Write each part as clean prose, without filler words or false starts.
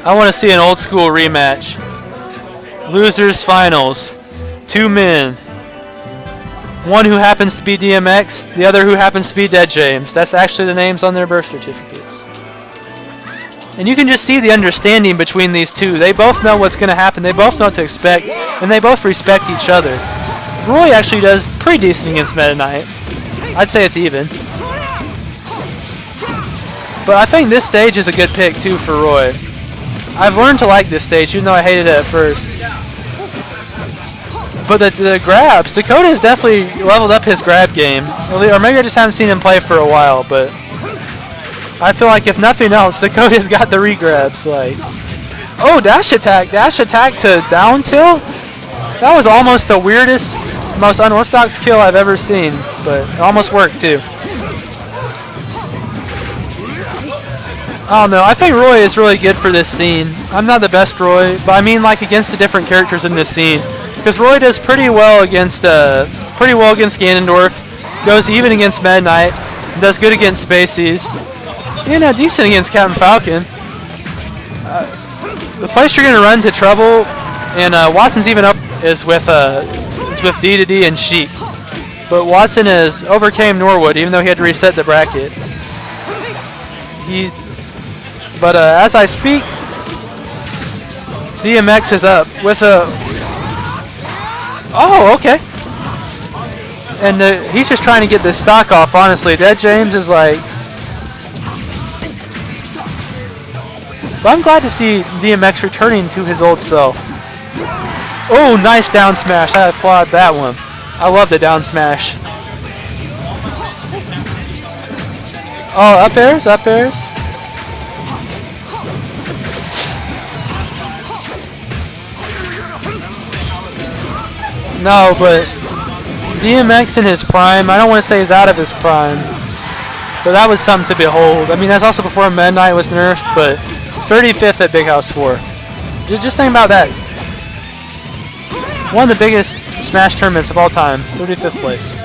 I want to see an old school rematch. Losers finals. 2 men. One who happens to be DMX, the other who happens to be Deadjames. That's actually the names on their birth certificates. And you can just see the understanding between these two. They both know what's going to happen. They both know what to expect. And they both respect each other. Roy actually does pretty decent against Meta Knight. I'd say it's even. But I think this stage is a good pick too for Roy. I've learned to like this stage, even though I hated it at first. But the grabs, Dakota has definitely leveled up his grab game. Or maybe I just haven't seen him play for a while, but I feel like if nothing else, Dakota's got the re-grabs. Like, oh, dash attack to down tilt? That was almost the weirdest, most unorthodox kill I've ever seen, but it almost worked too. I don't know, I think Roy is really good for this scene. I'm not the best Roy, but I mean like against the different characters in this scene. Because Roy does pretty well against Ganondorf, goes even against Meta Knight, does good against Spaceys, and decent against Captain Falcon. The place you're gonna run into trouble, and Watson's even up is with D2D and Sheik. But Watson has overcame Norwood, even though he had to reset the bracket. But as I speak, DMX is up with a... Oh, okay. And he's just trying to get this stock off, honestly. Deadjames is like... But I'm glad to see DMX returning to his old self. Oh, nice down smash. I applaud that one. I love the down smash. Oh, up airs, up airs. No, but DMX in his prime, I don't want to say he's out of his prime, but that was something to behold. I mean, that's also before Meta Knight was nerfed, but 35th at Big House 4. Just think about that. One of the biggest Smash tournaments of all time, 35th place.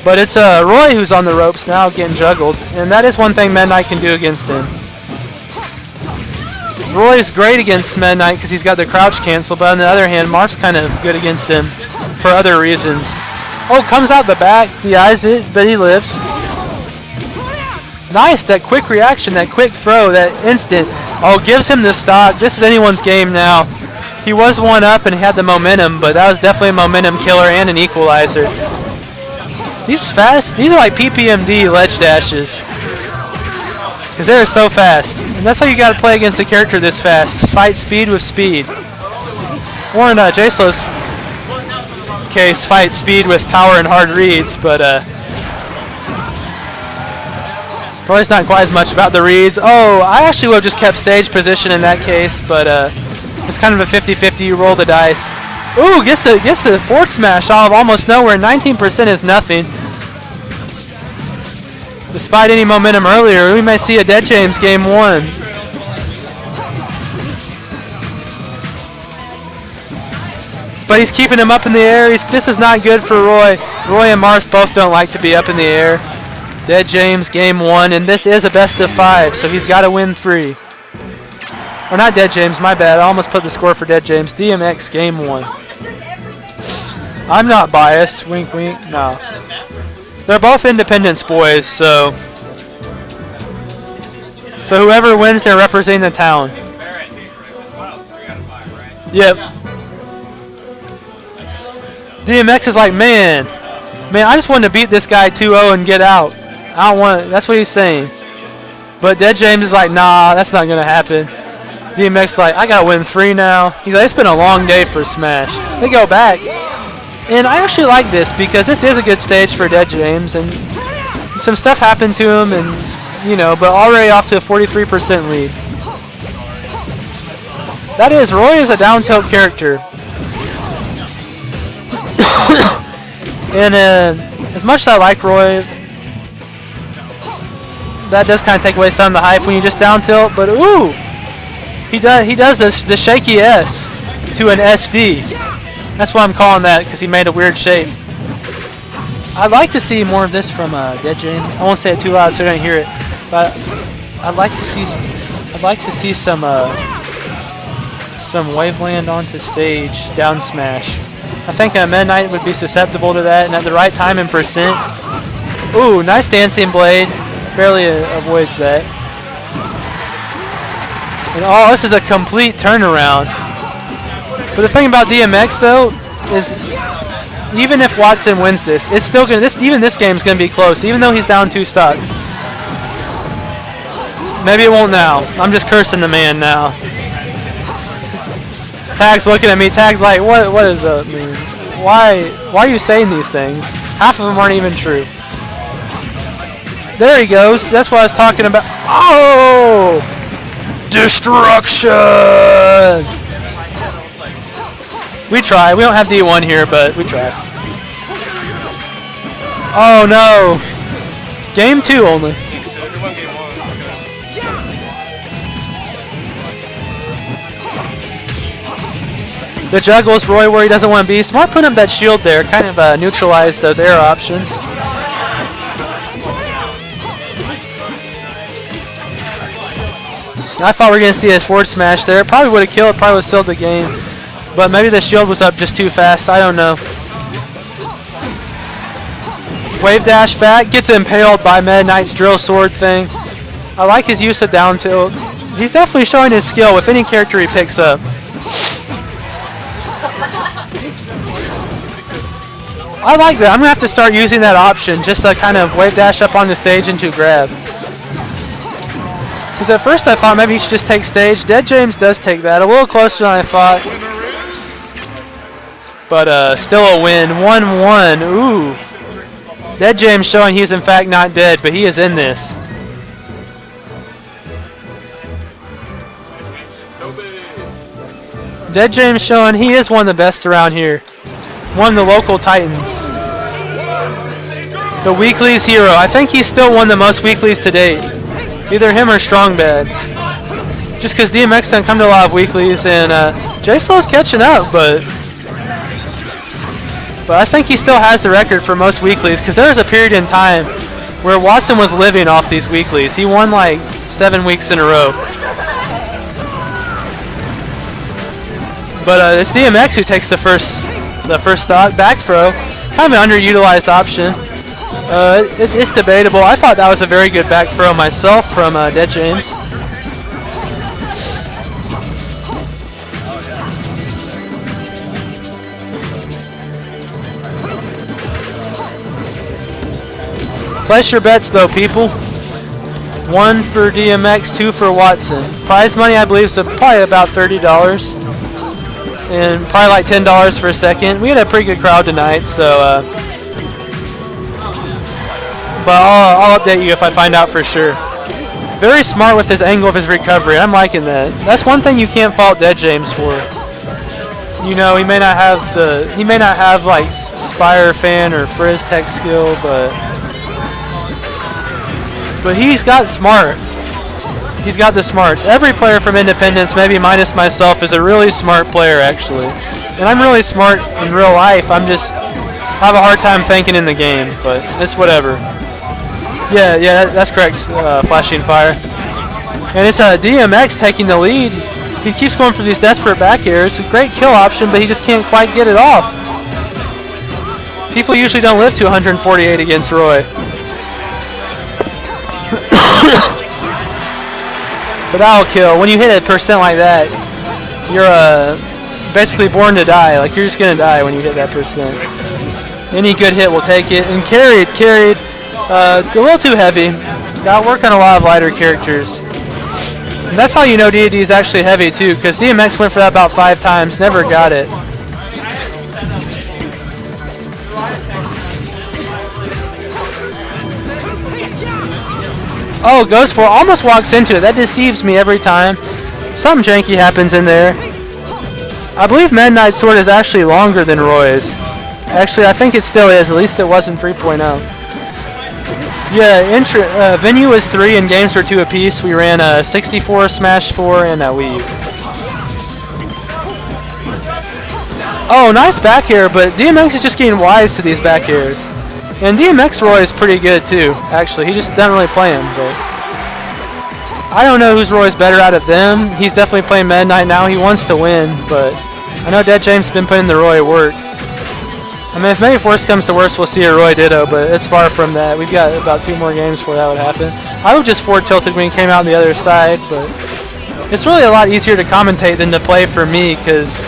But it's Roy who's on the ropes now, getting juggled, and that is one thing Meta Knight can do against him. Roy's great against Meta Knight because he's got the crouch cancel, but on the other hand, Mark's kind of good against him for other reasons. Oh, comes out the back, DIs it, but he lives. Nice, that quick reaction, that quick throw, that instant. Oh, gives him the stock. This is anyone's game now. He was one up and had the momentum, but that was definitely a momentum killer and an equalizer. These fast, these are like PPMD ledge dashes. Because they're so fast. And that's how you got to play against a character this fast. Fight speed with speed. Or in J-Slow's case, fight speed with power and hard reads, but Roy's not quite as much about the reads. Oh, I actually would have just kept stage position in that case, but it's kind of a 50-50, you roll the dice. Ooh, gets the forward smash out of almost nowhere. 19% is nothing. Despite any momentum earlier, we may see a Deadjames game 1. But he's keeping him up in the air. This is not good for Roy. Roy and Marth both don't like to be up in the air. Deadjames game 1, and this is a best of 5, so he's got to win 3. Or not Deadjames, my bad. I almost put the score for Deadjames. DMX game 1. I'm not biased. Wink, wink. No. They're both Independence boys, so whoever wins, they're representing the town. Yep. DMX is like, man, I just wanted to beat this guy 2-0 and get out. I don't want it. That's what he's saying. But Deadjames is like, nah, that's not gonna happen. DMX is like, I gotta win 3 now. He's like, it's been a long day for Smash. They go back. And I actually like this because this is a good stage for Deadjames, and some stuff happened to him, and but already off to a 43% lead. That is, Roy is a down tilt character, and as much as I like Roy, that does kind of take away some of the hype when you just down tilt. But ooh, he does the shaky S to an SD. That's why I'm calling that, because he made a weird shape. I'd like to see more of this from Deadjames. I won't say it too loud so you don't hear it, but I'd like to see some Waveland onto stage down smash. I think Meta Knight would be susceptible to that, and at the right time and percent. Ooh, nice dancing blade. Barely avoids that. And oh, this is a complete turnaround. But the thing about DMX though is, even if Watson wins this, it's still gonna. Even this game's gonna be close, even though he's down 2 stocks. Maybe it won't now. I'm just cursing the man now. Tag's looking at me. Tag's like, what does that mean? Why are you saying these things? Half of them aren't even true. There he goes. That's what I was talking about. Oh! Destruction! We try. We don't have D1 here, but we try. Oh no! Game 2 only. The juggles Roy where he doesn't want to be. Smart putting up that shield there. Kind of neutralized those air options. I thought we were going to see a forward smash there. It probably would have killed, probably would have sealed the game. But maybe the shield was up just too fast. I don't know. Wave dash back. Gets impaled by Meta Knight's drill sword thing. I like his use of down tilt. He's definitely showing his skill with any character he picks up. I like that. I'm going to have to start using that option just to kind of wave dash up on the stage into grab. Because at first I thought maybe he should just take stage. Deadjames does take that. A little closer than I thought. But still a win. 1-1. Ooh. Deadjames showing he's in fact not dead, but he is in this. Deadjames showing he is one of the best around here. One of the local titans. The weeklies hero. I think he's still one of the most weeklies to date. Either him or Strong Bad. Just because DMX doesn't come to a lot of weeklies, and J-Slow's catching up, but I think he still has the record for most weeklies, because there was a period in time where Watson was living off these weeklies. He won like 7 weeks in a row. But it's DMX who takes the first stock. Back throw, kind of an underutilized option. It's debatable. I thought that was a very good back throw myself from Deadjames. Place your bets though, people. 1 for DMX, 2 for Watson. Prize money I believe is probably about $30. And probably like $10 for a second. We had a pretty good crowd tonight, so but I'll update you if I find out for sure. Very smart with his angle of his recovery. I'm liking that. That's one thing you can't fault Deadjames for. You know, he may not have like Spire Fan or Frizz Tech skill, but he's got smart. He's got the smarts. Every player from Independence, maybe minus myself, is a really smart player actually. And I'm really smart in real life. I have a hard time thinking in the game, but it's whatever. Yeah, that's correct, Flashing Fire. And it's DMX taking the lead. He keeps going for these desperate back airs. A great kill option, but he just can't quite get it off. People usually don't live to 148 against Roy. But that'll kill. When you hit a percent like that, you're basically born to die. Like, you're just going to die when you hit that percent. Any good hit will take it. And carried. It's a little too heavy. Got to work on a lot of lighter characters. And that's how you know D&D is actually heavy too, because DMX went for that about 5 times, never got it. Oh, goes for it, almost walks into it. That deceives me every time. Something janky happens in there. I believe Meta Knight's sword is actually longer than Roy's. Actually, I think it still is. At least it was in 3.0. Yeah, venue was 3 and games were 2 apiece. We ran 64, Smash 4, and Wii U. Oh, nice back air, but DMX is just getting wise to these back airs. And DMX Roy is pretty good too, actually. He just doesn't really play him, but I don't know whose Roy's better out of them. He's definitely playing Meta Knight now. He wants to win, but I know Deadjames has been putting the Roy work. I mean, if maybe if worst comes to worst, we'll see a Roy Ditto, but it's far from that. We've got about 2 more games before that would happen. I was just forward tilted when he came out on the other side, but it's really a lot easier to commentate than to play for me because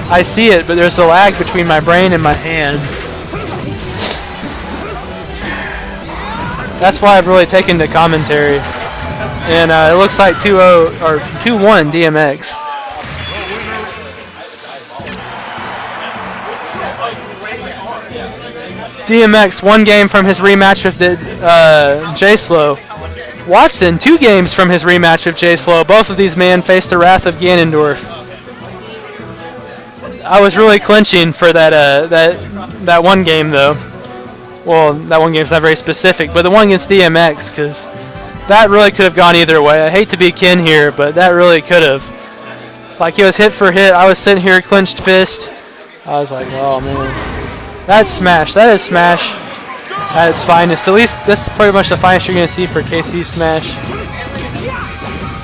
I see it, but there's a lag between my brain and my hands. That's why I've really taken to commentary. And it looks like 2-0 or 2-1 DMX. DMX 1 game from his rematch with J-Slow. Watson 2 games from his rematch with J-Slow. Both of these men faced the wrath of Ganondorf. I was really clinching for that 1 game though. Well, that 1 game's not very specific, but the one against DMX, because that really could have gone either way. I hate to be Ken here, but that really could have. Like, it was hit for hit. I was sitting here, clenched fist. I was like, oh man. That's Smash. That is Smash at its finest. At least this is pretty much the finest you're going to see for KC Smash.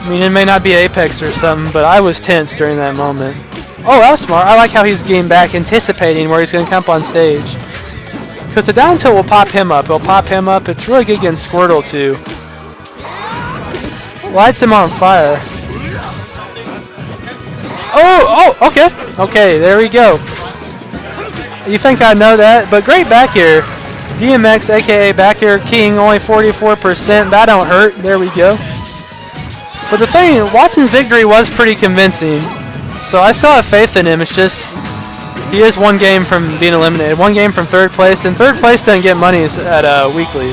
I mean, it may not be Apex or something, but I was tense during that moment. Oh, that was smart. I like how he's getting back, anticipating where he's going to come up on stage. Because the down tilt will pop him up. It'll pop him up. It's really good against Squirtle, too. Lights him on fire. Oh, okay. Okay, there we go. You think I know that? But great back air. DMX, a.k.a. back air king, only 44%. That don't hurt. There we go. But the thing, Watson's victory was pretty convincing. So I still have faith in him. It's just, he is 1 game from being eliminated. 1 game from 3rd place. And 3rd place doesn't get money at weekly.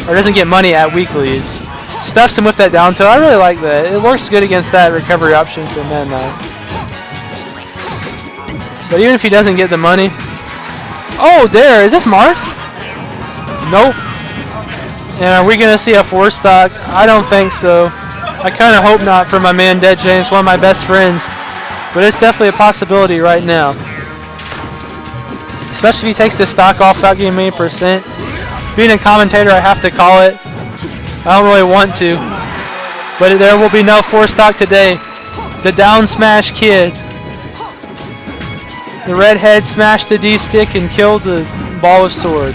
Or doesn't get money at weeklies. Stuffs him with that down tilt. I really like that. It works good against that recovery option for Meta Knight. But even if he doesn't get the money. Oh, there. Is this Marth? Nope. And are we going to see a 4 stock? I don't think so. I kind of hope not for my man Deadjames, one of my best friends. But it's definitely a possibility right now. Especially if he takes the stock off without giving me a percent. Being a commentator, I have to call it. I don't really want to. But there will be no 4 stock today. The down smash kid. The redhead smashed the D-stick and killed the ball of sword.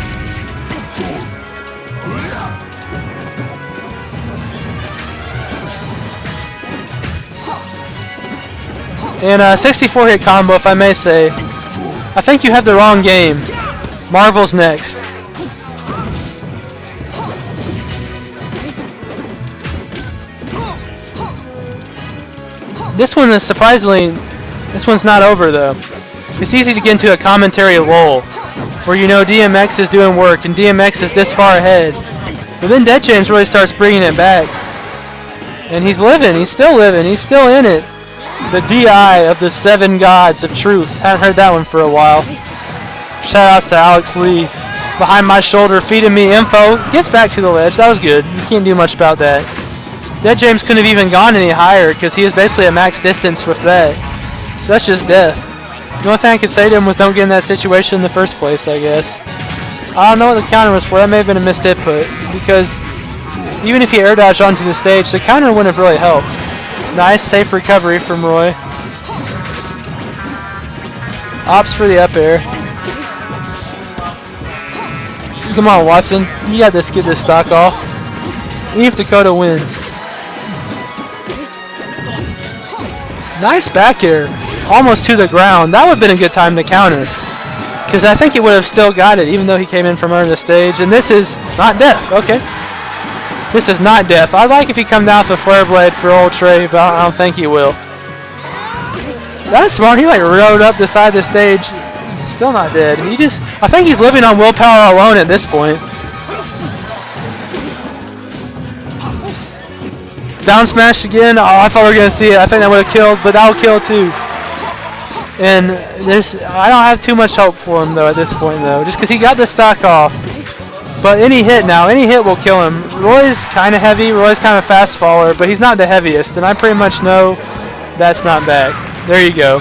And a 64 hit combo, if I may say. I think you have the wrong game. Marvel's next. This one is surprisingly, this one's not over though. It's easy to get into a commentary lull, where you know DMX is doing work and DMX is this far ahead. But then Deadjames really starts bringing it back. And he's living, he's still living, he's still in it. The DI of the 7 gods of truth. Haven't heard that one for a while. Shout outs to Alex Lee. Behind my shoulder, feeding me info. Gets back to the ledge. That was good. You can't do much about that. Deadjames couldn't have even gone any higher because he is basically at max distance with that. So that's just death. The only thing I could say to him was don't get in that situation in the first place, I guess. I don't know what the counter was for. That may have been a missed hit put. Because even if he air dodged onto the stage, the counter wouldn't have really helped. Nice, safe recovery from Roy. Opts for the up air. Come on, Watson. You got this. Get this stock off. Even if Dakota wins. Nice back air. Almost to the ground. That would have been a good time to counter. Because I think he would have still got it, even though he came in from under the stage. And this is not death. Okay. This is not death. I'd like if he come down with a flare blade for old Trey, but I don't think he will. That's smart. He like rode up the side of the stage. Still not dead. I think he's living on willpower alone at this point. Down smash again. Oh, I thought we were going to see it. I think that would have killed, but that will kill too. And I don't have too much hope for him though at this point though, just because he got the stock off. But any hit now, any hit will kill him. Roy's kind of heavy, Roy's kind of fast faller, but he's not the heaviest, and I pretty much know that's not back. There you go.